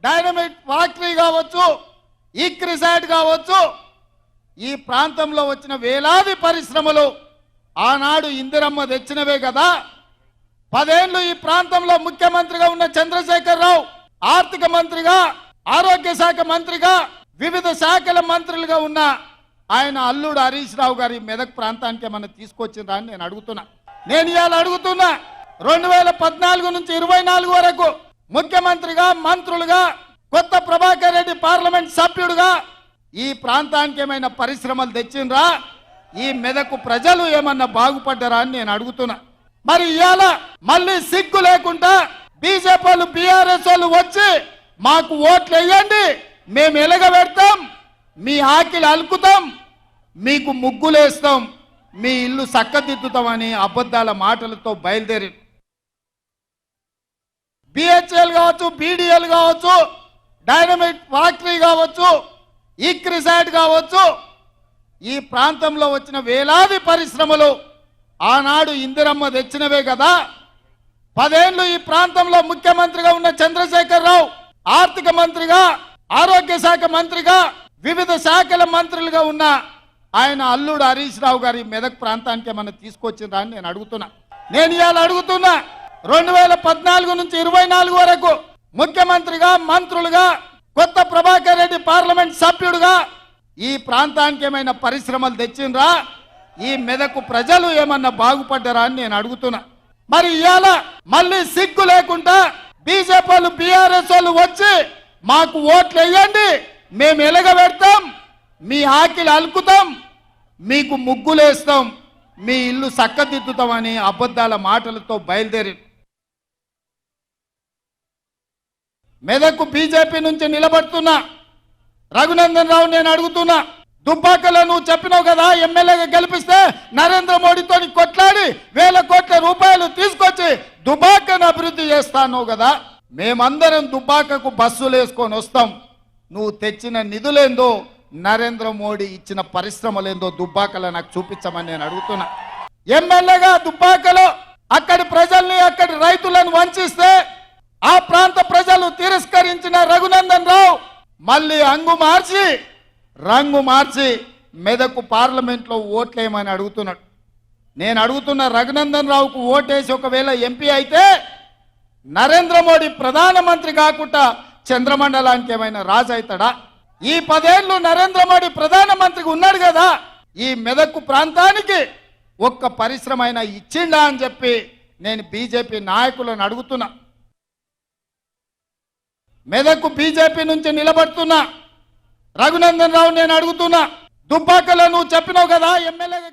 Dynamite factory కావచ్చు, ఈక్రిసాట్ కావచ్చు, ఈ ప్రాంతంలో వచ్చిన వేలాది పరిశ్రమలు ఆనాడు ఇందిరమ్మ తెచ్చినవే కదా. 10 ఏళ్లు ఈ ప్రాంతంలో ముఖ్యమంత్రిగా ఉన్న చంద్రశేఖరరావు ఆర్థిక మంత్రిగా, ఆరోగ్య శాఖ మంత్రిగా, వివిధ శాఖల మంత్రులుగా ఉన్న ఆయన అల్లుడు హరీష్ రావు గారి మెదక్ ప్రాంతానికి ఏమన్నా తీసుకొచ్చిండ్రా అని నేను అడుగుతున్నా. నేను ఇవాళ అడుగుతున్నా, 2014 నుంచి 24 వరకు ముఖ్యమంత్రిగా, మంత్రులుగా, కొత్త ప్రభాకర్ రెడ్డి పార్లమెంట్ సభ్యుడుగా ఈ ప్రాంతానికి ఏమైనా పరిశ్రమలు తెచ్చిండ్రా? ఈ మెదకు ప్రజలు ఏమన్నా బాగుపడ్డారా అని నేను అడుగుతున్నా. మరి ఇవాళ మళ్ళీ సిగ్గు లేకుండా బీజేపీ వాళ్ళు, బీఆర్ఎస్ వాళ్ళు వచ్చి మాకు ఓట్లు వేయండి, మేము ఎలగబెడతాం, మీ ఆకిలి అలుకుతాం, మీకు ముగ్గులేస్తాం, మీ ఇల్లు చక్కదిద్దుతామని అబద్ధాల మాటలతో బయలుదేరి బిహెచ్ఎల్ కావచ్చు, బీడీఎల్ కావచ్చు, డైనమైట్ ఫ్యాక్టరీ కావచ్చు, ఈక్రిసాట్ కావచ్చు, ఈ ప్రాంతంలో వచ్చిన వేలాది పరిశ్రమలు ఆనాడు ఇందిరమ్మ తెచ్చినవే కదా. 10 ఏళ్లు ఈ ప్రాంతంలో ముఖ్యమంత్రిగా ఉన్న చంద్రశేఖరరావు ఆర్థిక మంత్రిగా, ఆరోగ్య శాఖ మంత్రిగా, వివిధ శాఖల మంత్రులుగా ఉన్న ఆయన అల్లుడు హరీష్ రావు గారి మెదక్ ప్రాంతానికి ఏమన్నా తీసుకొచ్చిండ్రా అని నేను అడుగుతున్నా. నేను ఇవాళ అడుగుతున్నా, 2014 నుంచి 24 వరకు ముఖ్యమంత్రిగా, మంత్రులుగా, కొత్త ప్రభాకర్ రెడ్డి పార్లమెంట్ సభ్యుడుగా ఈ ప్రాంతానికి ఏమైనా పరిశ్రమలు తెచ్చిండ్రా? ఈ మెదకు ప్రజలు ఏమన్నా బాగుపడ్డారా అని నేను అడుగుతున్నా. మరి ఇవాళ మళ్ళీ సిగ్గు లేకుండా బీజేపీ వాళ్ళు, బీఆర్ఎస్ వాళ్ళు వచ్చి మాకు ఓట్లు వేయండి, మేము ఎలగబెడతాం, మీ ఆకిలి అలుకుతాం, మీకు ముగ్గులేస్తాం, మీ ఇల్లు చక్కదిద్దుతామని అబద్ధాల మాటలతో బయలుదేరి మెదకు బీజేపీ నుంచి నిలబడుతున్నా రఘునందన్ రావు నేను అడుగుతున్నా, దుబ్బాకలో నువ్వు చెప్పినావు కదా ఎమ్మెల్యేగా గెలిపిస్తే నరేంద్ర మోడీతో కొట్లాడి 1000 కోట్ల రూపాయలు తీసుకొచ్చి దుబ్బాకను అభివృద్ధి చేస్తాను కదా. మేమందరం దుబ్బాకకు బస్సులు వేసుకొని వస్తాం, నువ్వు తెచ్చిన నిధులేందో, నరేంద్ర మోడీ ఇచ్చిన పరిశ్రమలేందో దుబ్బాకలో నాకు చూపించమని నేను అడుగుతున్నా. ఎమ్మెల్యేగా దుబ్బాకలో అక్కడి ప్రజల్ని, అక్కడి రైతులను వంచిస్తే ఆ ప్రాంత ప్రజలు తిరస్కరించిన రఘునందన్ రావు మళ్ళీ రంగు మార్చి మెదకు పార్లమెంట్లో ఓట్లేయమని అడుగుతున్నాడు. నేను అడుగుతున్న, రఘునందన్ రావుకు ఓటేసి ఒకవేళ ఎంపీ అయితే నరేంద్ర మోడీ ప్రధానమంత్రి కాకుండా చంద్రమండలానికి ఏమైనా రాజు అవుతాడా? ఈ 10 ఏళ్లు నరేంద్ర మోడీ ప్రధానమంత్రిగా ఉన్నాడు కదా, ఈ మెదకు ప్రాంతానికి ఒక్క పరిశ్రమ అయినా ఇచ్చిండా అని చెప్పి నేను బీజేపీ నాయకులను అడుగుతున్నా. మెదకు బీజేపీ నుంచి నిలబడుతున్నా రఘునందన్ రావు నేను అడుగుతున్నా, దుబ్బాకలో నువ్వు చెప్పినావు కదా ఎమ్మెల్యేగా